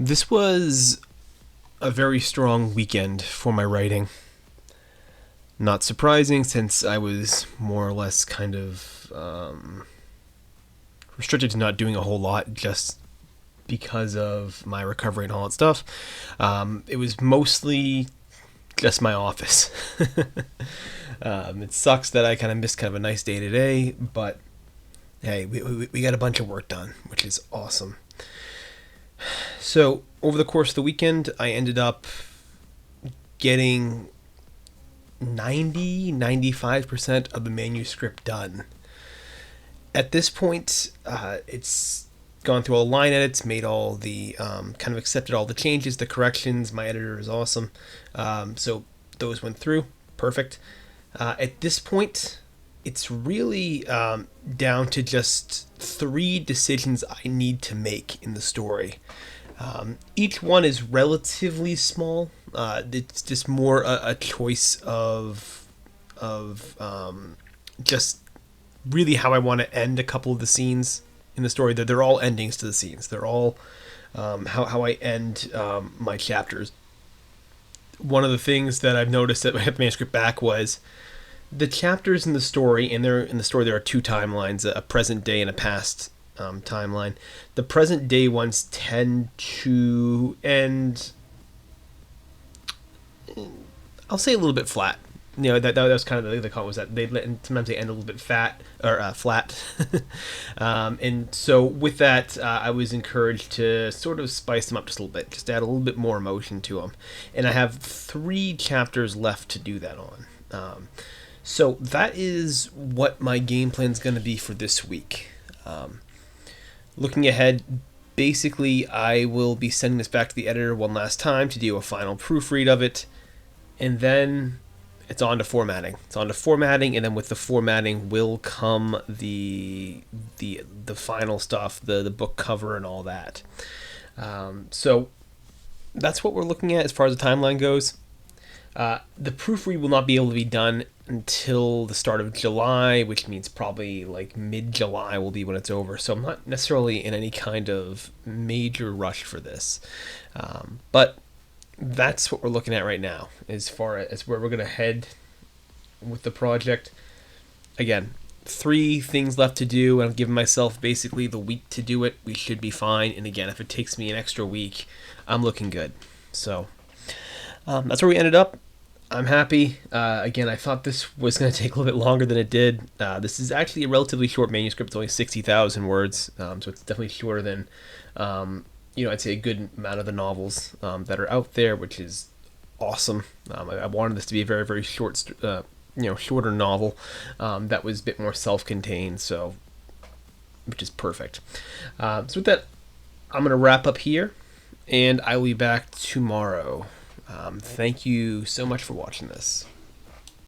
This was a very strong weekend for my writing. Not surprising since I was more or less kind of restricted to not doing a whole lot just because of my recovery and all that stuff. It was mostly just my office. It sucks that I kind of missed kind of a nice day today, but hey, we got a bunch of work done, which is awesome. So, over the course of the weekend, I ended up getting 95% of the manuscript done. At this point, it's gone through all the line edits, made all the, kind of accepted all the changes, the corrections. My editor is awesome. So, those went through. Perfect. At this point, it's really down to just 3 decisions I need to make in the story. Each one is relatively small. It's just more a choice of just really how I want to end a couple of the scenes in the story. They're all endings to the scenes. They're all how I end my chapters. One of the things that I've noticed that I have the manuscript back was the chapters in the story, and there are 2 timelines, a present day and a past timeline. The present day ones tend to end, I'll say, a little bit flat. You know, that was kind of the comment, was that sometimes they end a little bit flat. And so with that, I was encouraged to sort of spice them up just a little bit, just add a little bit more emotion to them. And I have 3 chapters left to do that on. So that is what my game plan is going to be for this week. Looking ahead, basically I will be sending this back to the editor one last time to do a final proofread of it, and then it's on to formatting. And then with the formatting will come the final stuff, the book cover and all that. So that's what we're looking at as far as the timeline goes. The proofread will not be able to be done until the start of July, which means probably like mid-July will be when it's over. So I'm not necessarily in any kind of major rush for this. But that's what we're looking at right now as far as where we're going to head with the project. Again, 3 things left to do, and I'm giving myself basically the week to do it. We should be fine. And again, if it takes me an extra week, I'm looking good. So that's where we ended up. I'm happy. Again, I thought this was going to take a little bit longer than it did. This is actually a relatively short manuscript. It's only 60,000 words, so it's definitely shorter than, I'd say a good amount of the novels that are out there, which is awesome. I wanted this to be a very, very short, shorter novel that was a bit more self-contained, so which is perfect. So with that, I'm going to wrap up here, and I will be back tomorrow. Thank you so much for watching this.